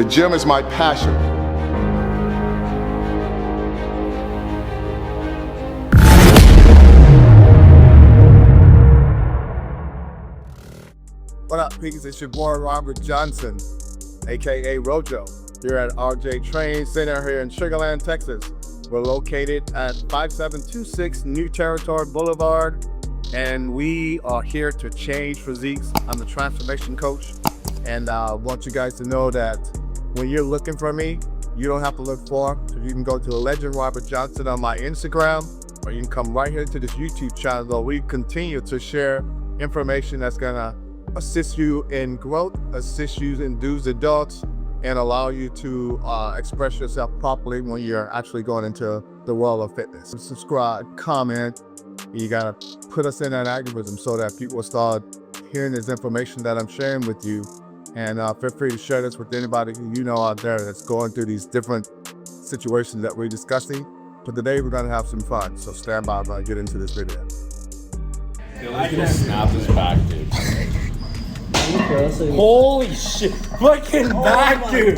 The gym is my passion. What up, peeps? It's your boy Robert Johnson, aka Rojo, here at RJ Training Center here in Sugar Land, Texas. We're located at 5726 New Territory Boulevard, and we are here to change physiques. I'm the transformation coach, and I want you guys to know that when you're looking for me, you don't have to look far. So you can go to the Legend Robert Johnson on my Instagram, or you can come right here to this YouTube channel where we continue to share information that's gonna assist you in growth, assist you in do's and don'ts, and allow you to express yourself properly when you're actually going into the world of fitness. Subscribe, comment. You gotta put us in that algorithm so that people will start hearing this information that I'm sharing with you. And feel free to share this with anybody who you know out there that's going through these different situations that we're discussing. But today we're gonna have some fun, so stand by when I get into this video. I can snap his back, dude. Holy shit! Fucking back, dude!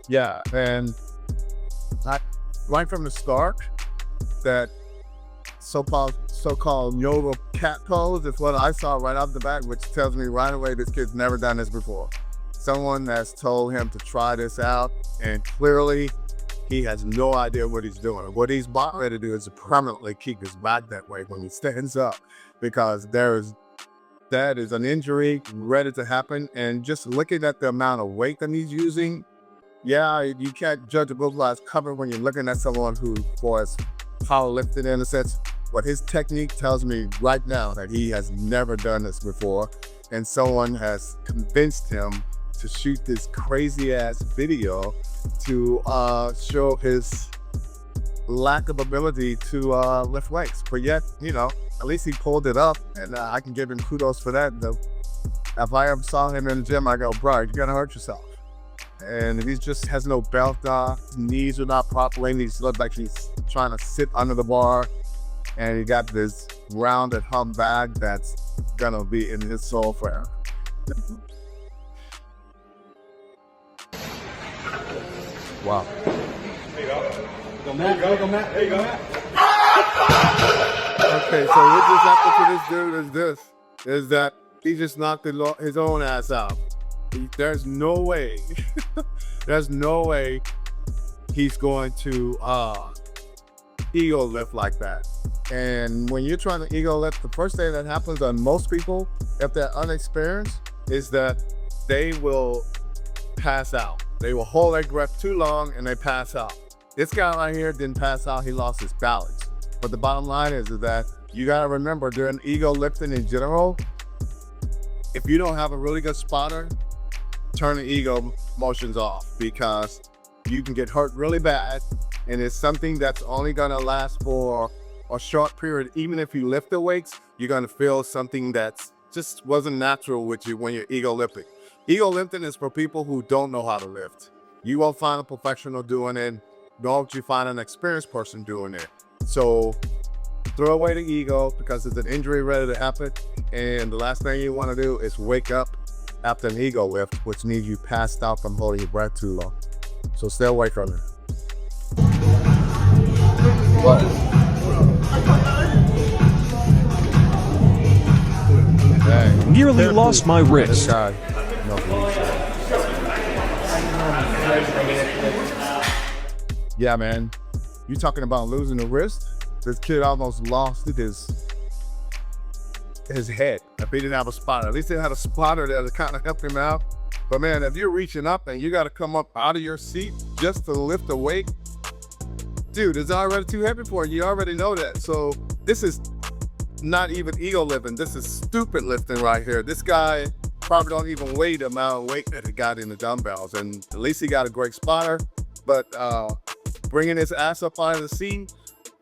Yeah, and right from the start, that so-called yoga cat pose is what I saw right off the bat, which tells me right away this kid's never done this before. Someone has told him to try this out, and clearly he has no idea what he's doing. What he's about ready to do is to permanently keep his back that way when he stands up, because that is an injury ready to happen. And just looking at the amount of weight that he's using, yeah, you can't judge a book by its cover when you're looking at someone who, for his powerlifting in a sense, but his technique tells me right now that he has never done this before, and someone has convinced him to shoot this crazy ass video to show his lack of ability to lift weights. But yet, you know, at least he pulled it up, and I can give him kudos for that. If I ever saw him in the gym, I go, bro, you're gonna hurt yourself. And if he just has no belt on, his knees are not properly, and he looks like he's trying to sit under the bar, and he got this rounded hump bag that's gonna be in his soul forever. Wow. There you go. Go Matt, go Matt, there you go Matt. Okay, so what just happened to this dude is that he just knocked his own ass out. There's no way, there's no way he's going to ego lift like that. And when you're trying to ego lift, the first thing that happens on most people, if they're unexperienced, is that they will pass out. They will hold their breath too long and they pass out. This guy right here didn't pass out, he lost his balance. But the bottom line is that you gotta remember, during ego lifting in general, if you don't have a really good spotter, turn the ego motions off, because you can get hurt really bad, and it's something that's only gonna last for a short period. Even if you lift the weights, you're gonna feel something that's just wasn't natural with you when you're ego lifting. Ego lifting is for people who don't know how to lift. You won't find a professional doing it, nor will you find an experienced person doing it. So throw away the ego, because it's an injury ready to happen, and the last thing you want to do is wake up after an ego lift, which means you passed out from holding your breath too long. So stay away from it. What? Dang. Nearly lost my wrist. This guy, yeah, man. You talking about losing the wrist? This kid almost lost his head. If he didn't have a spotter, at least he had a spotter that kind of helped him out. But man, if you're reaching up and you got to come up out of your seat just to lift the weight, dude, it's already too heavy for you. You already know that. So this is not even ego lifting. This is stupid lifting right here. This guy probably don't even weigh the amount of weight that he got in the dumbbells. And at least he got a great spotter. But bringing his ass up out of the seat,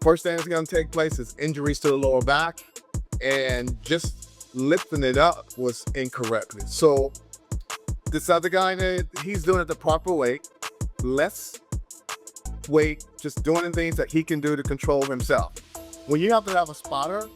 first thing that's going to take place is injuries to the lower back, and just lifting it up was incorrect. So this other guy, he's doing it the proper way, less weight, just doing the things that he can do to control himself. When you have to have a spotter,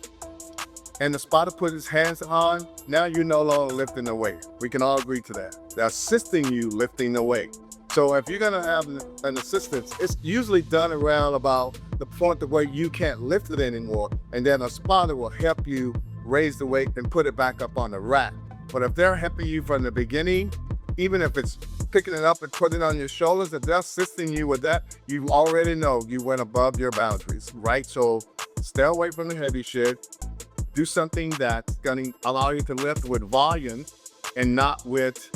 and the spotter put his hands on, now you're no longer lifting the weight. We can all agree to that. They're assisting you lifting the weight. So if you're gonna have an assistance, it's usually done around about the point of where you can't lift it anymore, and then a spotter will help you raise the weight and put it back up on the rack. But if they're helping you from the beginning, even if it's picking it up and putting it on your shoulders, if they're assisting you with that, you already know you went above your boundaries, right? So stay away from the heavy shit. Do something that's gonna allow you to lift with volume and not with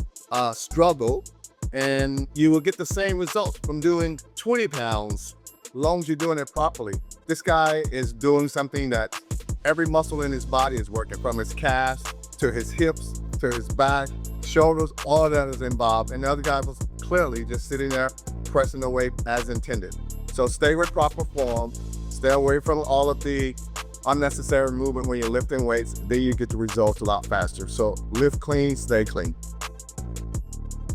struggle, and you will get the same results from doing 20 pounds, as long as you're doing it properly. This guy is doing something that every muscle in his body is working, from his calves to his hips to his back, shoulders, all that is involved. And the other guy was clearly just sitting there pressing the weight as intended. So stay with proper form, stay away from all of the unnecessary movement when you're lifting weights, then you get the results a lot faster. So lift clean, stay clean.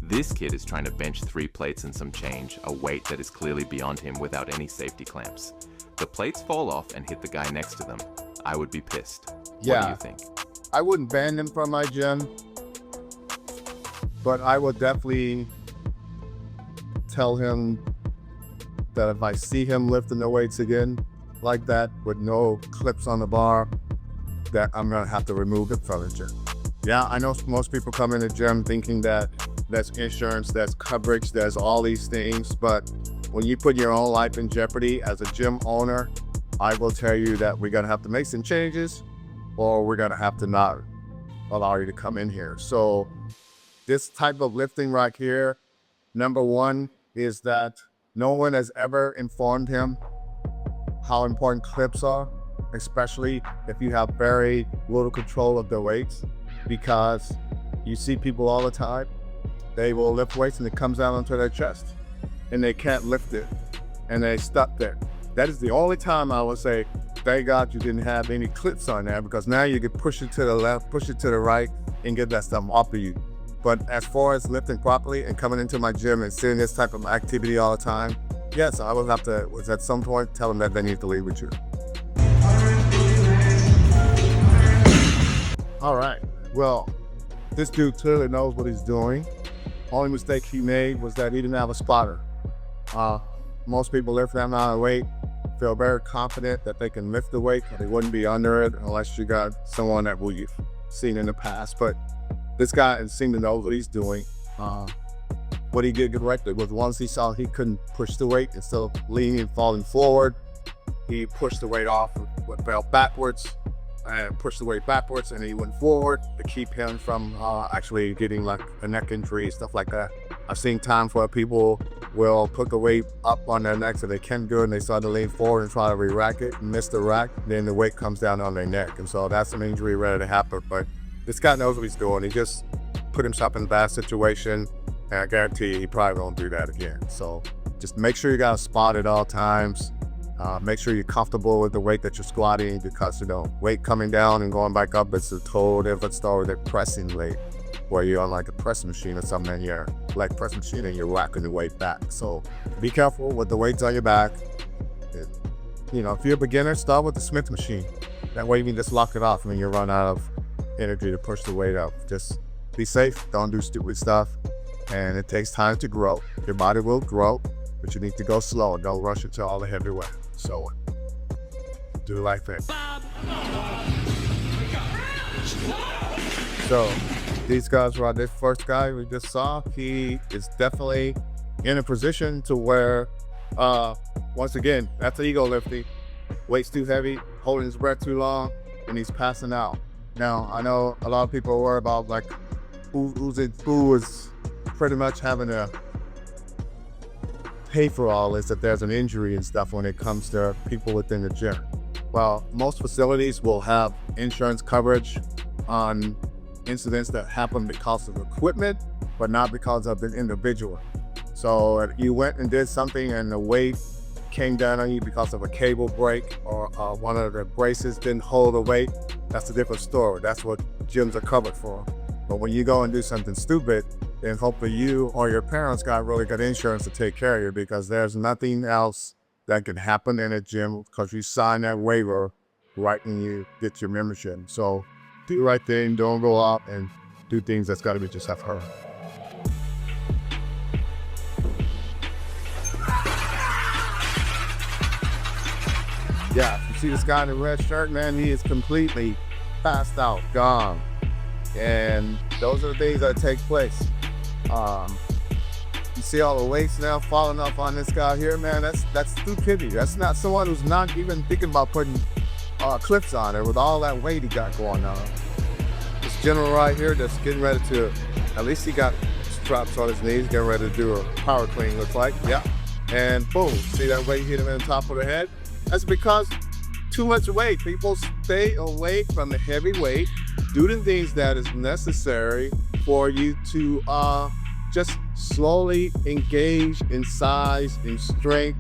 This kid is trying to bench 3 plates and some change, a weight that is clearly beyond him without any safety clamps. The plates fall off and hit the guy next to them. I would be pissed. What do you think? I wouldn't ban him from my gym, but I would definitely tell him that if I see him lifting the weights again like that with no clips on the bar, that I'm gonna have to remove him from the gym. Yeah, I know most people come in the gym thinking that there's insurance, there's coverage, there's all these things, but when you put your own life in jeopardy as a gym owner, I will tell you that we're gonna have to make some changes, or we're gonna have to not allow you to come in here. So this type of lifting right here, number one is that no one has ever informed him how important clips are, especially if you have very little control of the weights, because you see people all the time, they will lift weights and it comes down onto their chest and they can't lift it and they stuck there. That is the only time I would say, thank God you didn't have any clips on there, because now you can push it to the left, push it to the right, and get that stuff off of you. But as far as lifting properly and coming into my gym and seeing this type of activity all the time, yes, I would have to, at some point, tell them that they need to leave with you. All right, well, this dude clearly knows what he's doing. Only mistake he made was that he didn't have a spotter. Most people lift that amount of weight, feel very confident that they can lift the weight, but they wouldn't be under it unless you got someone that we've seen in the past. But this guy seemed to know what he's doing. What he did correctly was, once he saw he couldn't push the weight, instead of leaning and falling forward, he pushed the weight off, fell backwards, and pushed the weight backwards, and he went forward to keep him from actually getting like a neck injury, stuff like that. I've seen times where people will put the weight up on their neck so they can do it, and they start to lean forward and try to re-rack it and miss the rack, then the weight comes down on their neck, and so that's an injury ready to happen. But this guy knows what he's doing. He just put himself in a bad situation, and I guarantee you he probably won't do that again. So just make sure you got a spot at all times. Make sure you're comfortable with the weight that you're squatting, because weight coming down and going back up, it's a total different story than pressing weight, where you're on like a press machine or something, and you're like press machine and you're racking the weight back. So be careful with the weights on your back. If you're a beginner, start with the Smith machine. That way you can just lock it off when you run out of energy to push the weight up. Just be safe, don't do stupid stuff, and it takes time to grow. Your body will grow, but you need to go slow. Don't rush into all the heavy weight. So do like that. So these guys were this first guy we just saw. He is definitely in a position to where, once again, that's ego lifting. Weight's too heavy, holding his breath too long, and he's passing out. Now, I know a lot of people are worried about like who is pretty much having to pay for all this, if there's an injury and stuff when it comes to people within the gym. Well, most facilities will have insurance coverage on incidents that happen because of equipment, but not because of the individual. So if you went and did something and the weight came down on you because of a cable break, or one of the braces didn't hold the weight, that's a different story. That's what gyms are covered for. But when you go and do something stupid, then hopefully you or your parents got really good insurance to take care of you, because there's nothing else that can happen in a gym, because you sign that waiver right when you get your membership. So do the right thing. Don't go out and do things that's got to be just have her. Yeah, you see this guy in the red shirt, man, he is completely passed out, gone. And those are the things that take place. You see all the weights now falling off on this guy here, man, that's stupidity. That's not someone who's not even thinking about putting clips on it with all that weight he got going on. This general right here that's getting ready to, at least he got straps on his knees, getting ready to do a power clean, looks like, yeah. And boom, see that weight hit him in the top of the head? That's because too much weight. People stay away from the heavy weight. Do the things that is necessary for you to just slowly engage in size, in strength,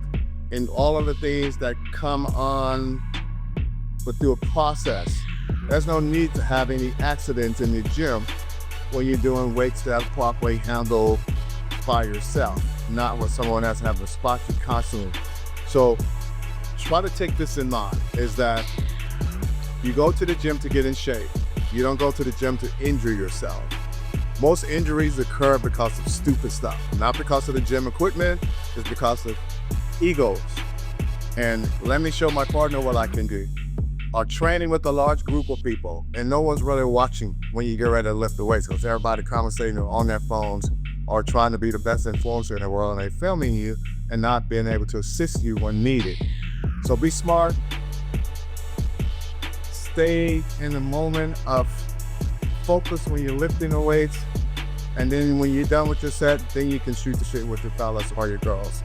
in all of the things that come on, but through a process. There's no need to have any accidents in the gym when you're doing weights that are properly handled by yourself, not with someone else having to spot you constantly. So try to take this in mind, is that you go to the gym to get in shape. You don't go to the gym to injure yourself. Most injuries occur because of stupid stuff, not because of the gym equipment, it's because of egos. And let me show my partner what I can do. Or training with a large group of people, and no one's really watching when you get ready to lift the weights, because everybody conversating on their phones or trying to be the best influencer in the world, and they're filming you and not being able to assist you when needed. So be smart, stay in the moment of focus when you're lifting the weights, and then when you're done with your set, then you can shoot the shit with your fellas or your girls.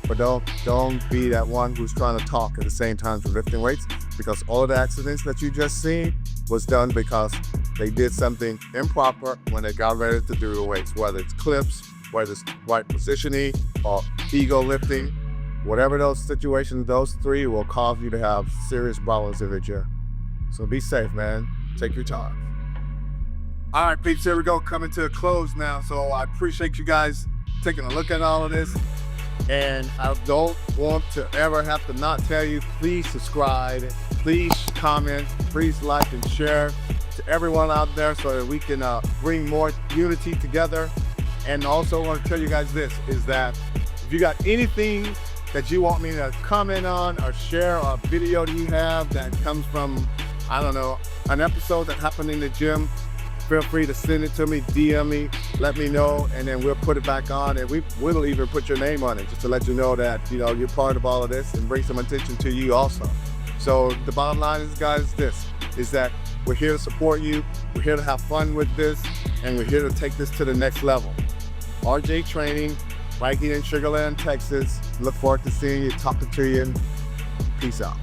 But don't be that one who's trying to talk at the same time for lifting weights, because all of the accidents that you just seen was done because they did something improper when they got ready to do the weights, whether it's clips, whether it's right positioning, or ego lifting. Whatever those situations, those three will cause you to have serious problems in the gym. So be safe, man. Take your time. All right, peeps, here we go, coming to a close now. So I appreciate you guys taking a look at all of this. And I don't want to ever have to not tell you, please subscribe, please comment, please like and share to everyone out there so that we can bring more unity together. And also I want to tell you guys this, is that if you got anything that you want me to comment on or share, a video that you have that comes from, I don't know, an episode that happened in the gym, feel free to send it to me, DM me, let me know, and then we'll put it back on, and we'll even put your name on it just to let you know that, you know, you're part of all of this and bring some attention to you also. So the bottom line is, guys, this is that we're here to support you, we're here to have fun with this, and we're here to take this to the next level. RJ Training, right here in Sugar Land, Texas. Look forward to seeing you, talking to you, and peace out.